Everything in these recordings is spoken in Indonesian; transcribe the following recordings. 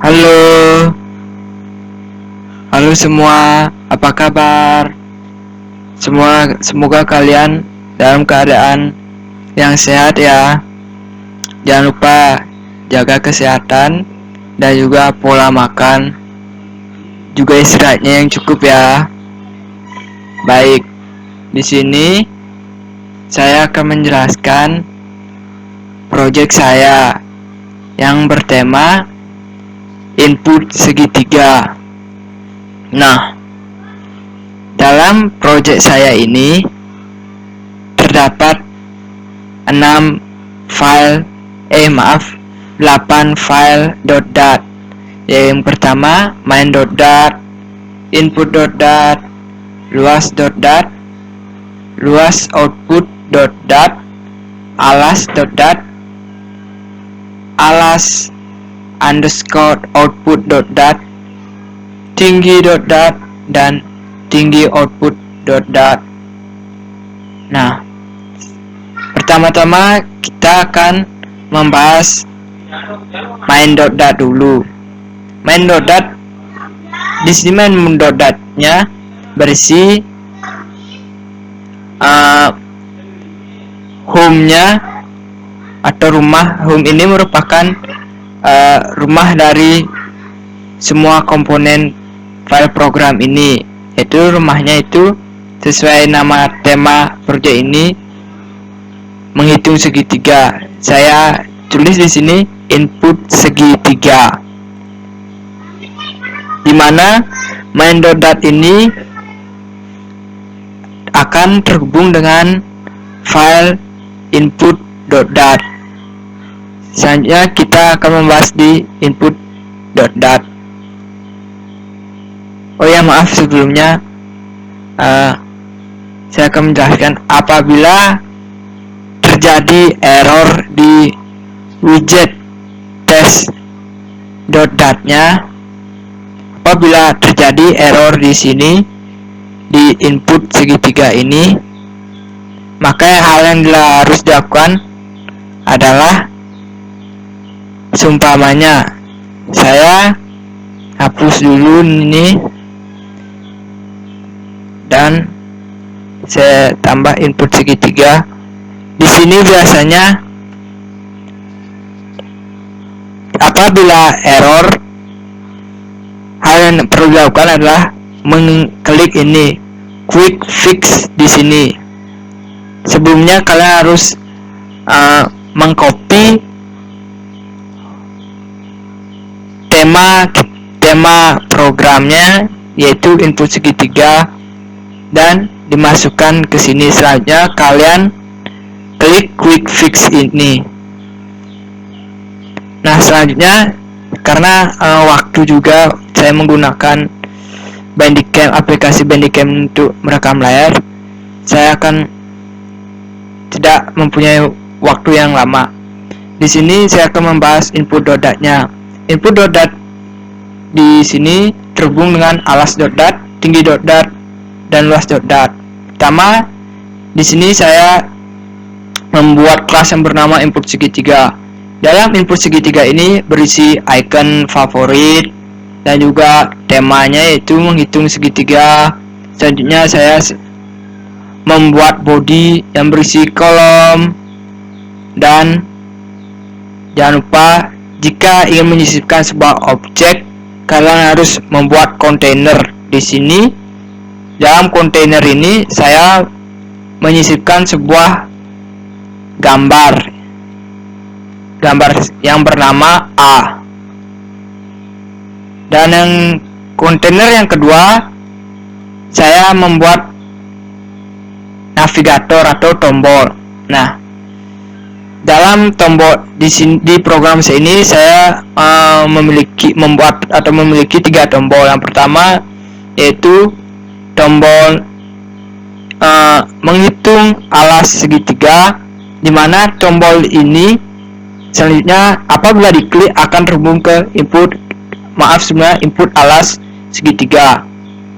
Halo, halo semua, apa kabar? Semoga kalian dalam keadaan yang sehat ya. Jangan lupa jaga kesehatan dan juga pola makan, juga istirahatnya yang cukup ya. Baik, di sini saya akan menjelaskan proyek saya yang bertema input segitiga. Nah, dalam proyek saya ini terdapat 8 file .dat. Yang pertama main.dat, input.dat, luas.dat, luas output.dat, alas.dat, alas underscore output.dat, tinggi.dat, dan tinggi output.dat. Nah, pertama-tama kita akan membahas main.dat dulu. Main.dat, di sini main.dat-nya berisi home-nya atau rumah. Home ini merupakan rumah dari semua komponen file program ini, yaitu rumahnya itu sesuai nama tema proyek ini menghitung segitiga. Saya tulis di sini input segitiga, dimana main.dat ini akan terhubung dengan file input.dat. Selanjutnya kita akan membahas di input.dat. Oh ya, maaf sebelumnya, saya akan menjelaskan apabila terjadi error di widget test.dat-nya. Apabila terjadi error di sini di input segitiga ini, maka hal yang harus dilakukan adalah seumpamanya saya hapus dulu ini dan saya tambah input segitiga. Di sini biasanya apabila error, hal yang perlu dilakukan adalah mengklik ini quick fix di sini. Sebelumnya kalian harus mengcopy tema programnya, yaitu input segitiga, dan dimasukkan ke sini. Selanjutnya kalian klik quick fix ini. Nah, selanjutnya karena waktu juga saya menggunakan Bandicam, aplikasi Bandicam untuk merekam layar, saya akan tidak mempunyai waktu yang lama. Di sini saya akan membahas input.dat-nya. Input.dat di sini terhubung dengan alas.dat, tinggi.dat, dan luas.dat. Pertama, di sini saya membuat kelas yang bernama input segitiga. Dalam input segitiga ini berisi icon favorit dan juga temanya, yaitu menghitung segitiga. Selanjutnya saya membuat body yang berisi kolom, dan jangan lupa jika ingin menyisipkan sebuah objek, kalian harus membuat kontainer. Di sini dalam kontainer ini saya menyisipkan sebuah gambar yang bernama A. Dan yang kontainer yang kedua, saya membuat navigator atau tombol. Nah, dalam tombol di program saya ini saya memiliki 3 tombol. Yang pertama yaitu tombol menghitung alas segitiga, di mana tombol ini selanjutnya apabila diklik akan terhubung ke input alas segitiga.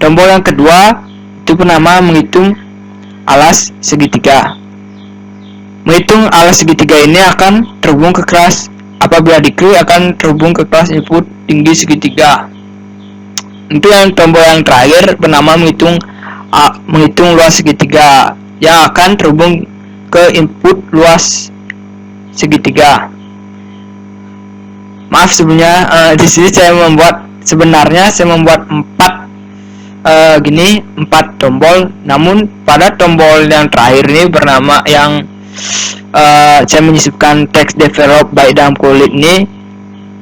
Tombol yang kedua itu bernama menghitung alas segitiga. Menghitung alas segitiga ini akan terhubung ke kelas apabila diklik akan terhubung ke kelas input tinggi segitiga. Untuk yang tombol yang terakhir bernama menghitung luas segitiga yang akan terhubung ke input luas segitiga. Maaf sebelumnya, di sini sebenarnya saya membuat 4 tombol, namun pada tombol yang terakhir ini bernama yang saya menyisipkan text develop by dalam kulit ini,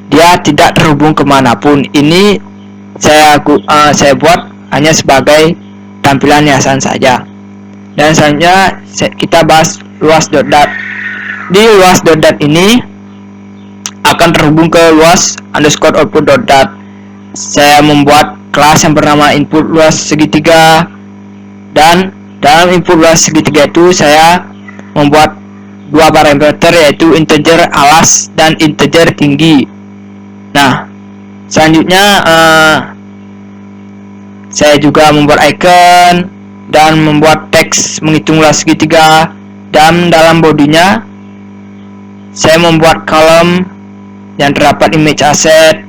dia tidak terhubung kemanapun. Ini saya buat hanya sebagai tampilan hiasan saja. Dan selanjutnya kita bahas luas.dat. Di luas.dat ini akan terhubung ke luas_output.dat. Saya membuat kelas yang bernama input luas segitiga, dan dalam input luas segitiga itu saya membuat 2 parameter, yaitu integer alas dan integer tinggi. Nah, selanjutnya saya juga membuat icon dan membuat teks menghitung luas segitiga, dan dalam bodinya saya membuat kolom yang terdapat image asset.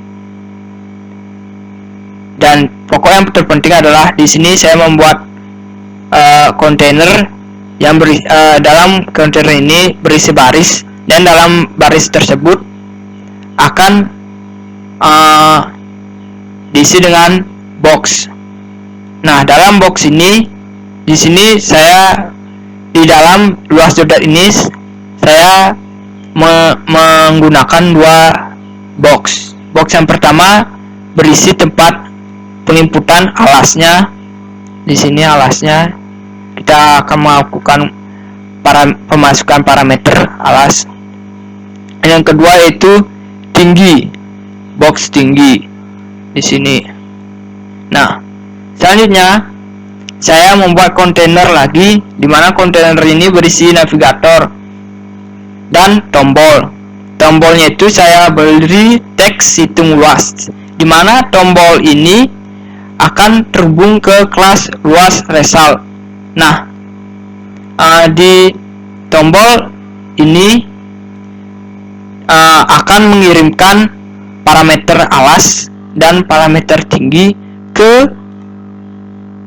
Dan pokok yang terpenting adalah di sini saya membuat kontainer yang dalam kontainer ini berisi baris, dan dalam baris tersebut akan diisi dengan box. Nah, dalam box ini di sini saya di dalam luas.dat ini saya menggunakan 2 box. Box yang pertama berisi tempat penginputan alasnya. Di sini alasnya kita akan melakukan pemasukan parameter alas. Yang kedua yaitu tinggi, box tinggi di sini. Nah, selanjutnya saya membuat kontainer lagi, di mana kontainer ini berisi navigator dan tombol. Tombolnya itu saya beri teks hitung luas, di mana tombol ini akan terhubung ke kelas luas result. Nah, di tombol ini akan mengirimkan parameter alas dan parameter tinggi ke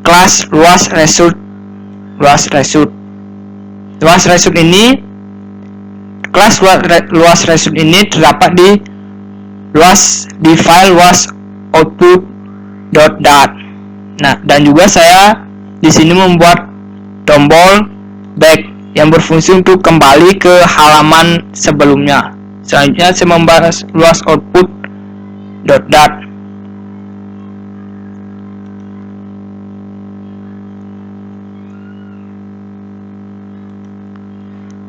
kelas luas result. Luas result ini, kelas luas result ini terdapat di file luas output.dat. Nah, dan juga saya di sini membuat tombol back yang berfungsi untuk kembali ke halaman sebelumnya. Selanjutnya saya membahas luas output.dat.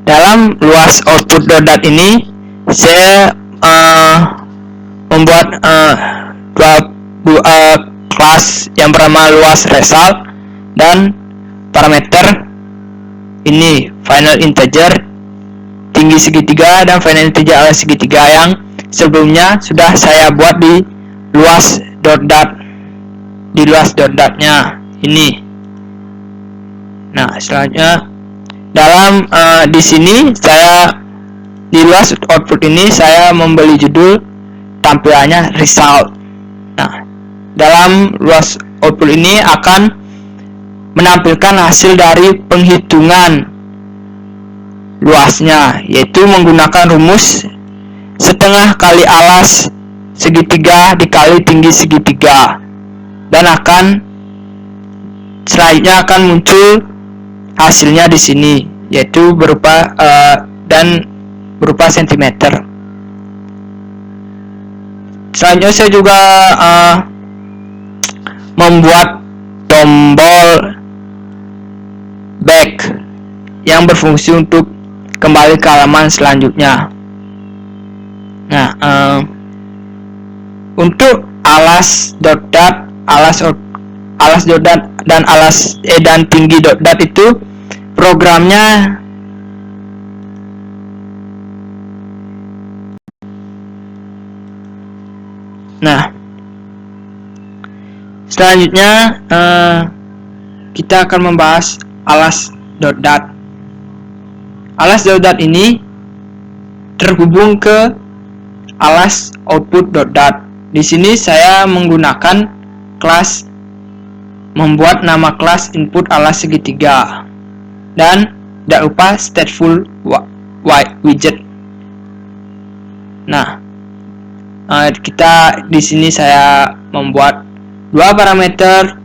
Dalam luas output.dat ini saya membuat dua kelas yang bernama luas result dan parameter ini final integer tinggi segitiga dan final integer alas segitiga yang sebelumnya sudah saya buat di luas.dat, di luas.datnya ini. Nah, selanjutnya dalam di sini saya di luas output ini saya memberi judul tampilannya result. Nah, dalam luas output ini akan menampilkan hasil dari penghitungan luasnya, yaitu menggunakan rumus setengah kali alas segitiga dikali tinggi segitiga, dan selanjutnya akan muncul hasilnya di sini, yaitu berupa sentimeter. Selanjutnya saya juga membuat tombol back yang berfungsi untuk kembali ke halaman selanjutnya. Nah, untuk alas.dat, alas.dat dan dan tinggi.dat itu programnya selanjutnya kita akan membahas alas.dat. Alas.dat ini terhubung ke alas output.dat. Di sini saya menggunakan kelas membuat nama kelas input alas segitiga dan tidak lupa stateful widget. Nah, kita di sini saya membuat dua parameter,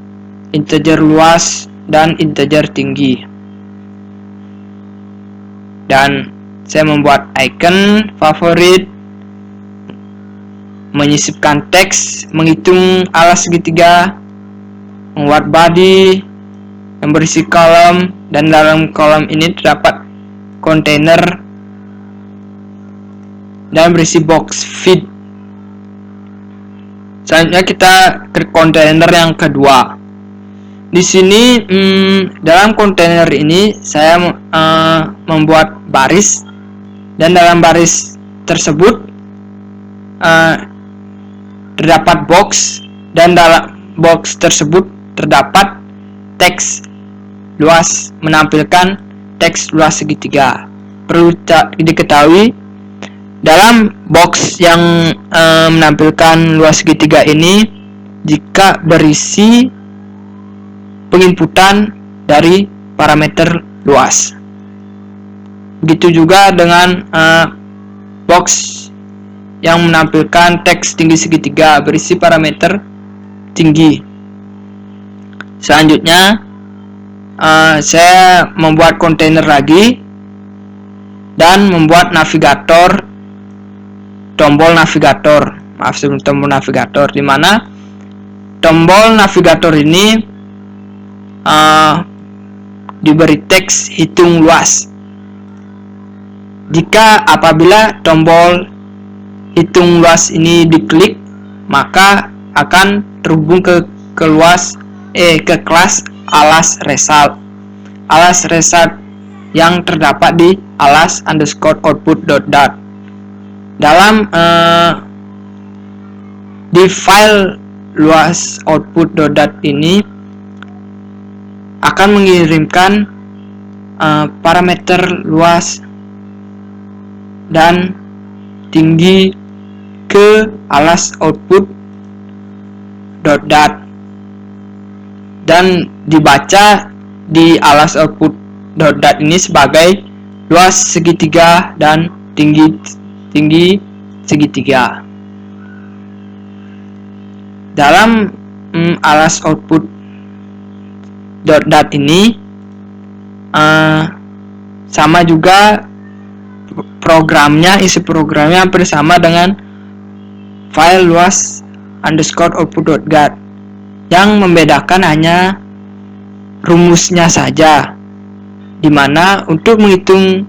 integer luas dan integer tinggi. Dan saya membuat icon favorit, menyisipkan teks, menghitung alas segitiga, membuat body yang berisi kolom, dan dalam kolom ini terdapat kontainer dan berisi box feed. Selanjutnya kita ke kontainer yang kedua. Di sini dalam kontainer ini saya membuat baris, dan dalam baris tersebut terdapat box, dan dalam box tersebut terdapat teks luas, menampilkan teks luas segitiga. Perlu diketahui, dalam box yang menampilkan luas segitiga ini jika berisi penginputan dari parameter luas. Begitu juga dengan box yang menampilkan teks tinggi segitiga berisi parameter tinggi. Selanjutnya saya membuat kontainer lagi dan membuat navigator, tombol navigator, tombol navigator, di mana tombol navigator ini diberi teks hitung luas. Jika apabila tombol hitung luas ini diklik, maka akan terhubung ke kelas alas result. Alas result yang terdapat di alas underscore output.dat. Dalam di file luas output.dat ini akan mengirimkan parameter luas dan tinggi ke alas output.dat dan dibaca di alas output.dat ini sebagai luas segitiga dan tinggi segitiga. Dalam alas output.dat ini sama juga programnya, isi programnya hampir sama dengan file luas underscore output.dat. Yang membedakan hanya rumusnya saja, dimana untuk menghitung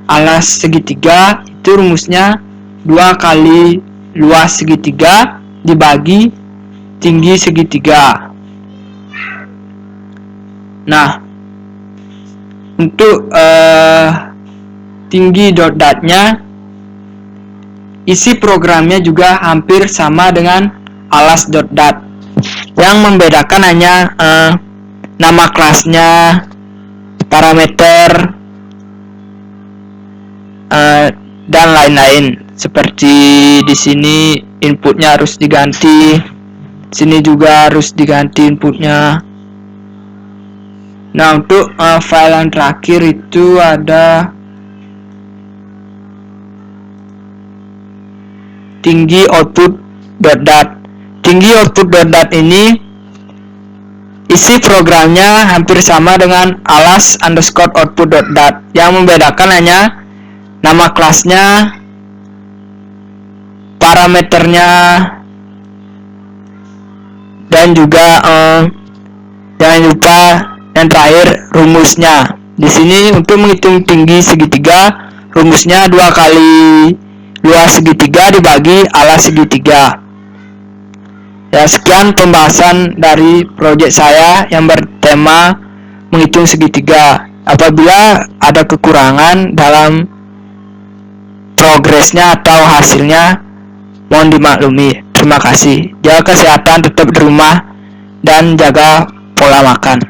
alas segitiga itu rumusnya 2 kali luas segitiga dibagi tinggi segitiga. Nah, untuk tinggi .dat-nya, isi programnya juga hampir sama dengan alas .dat. Yang membedakan hanya nama kelasnya, parameter, dan lain-lain. Seperti di sini inputnya harus diganti, sini juga harus diganti inputnya. Nah, untuk file yang terakhir itu ada tinggi output.dat. Tinggi output.dat ini isi programnya hampir sama dengan alas underscore output.dat. Yang membedakan hanya nama kelasnya, parameternya, dan juga jangan lupa yang terakhir rumusnya. Di sini untuk menghitung tinggi segitiga, rumusnya 2 kali luas segitiga dibagi alas segitiga. Ya, sekian pembahasan dari proyek saya yang bertema menghitung segitiga. Apabila ada kekurangan dalam progresnya atau hasilnya, mohon dimaklumi. Terima kasih. Jaga kesehatan, tetap di rumah, dan jaga pola makan.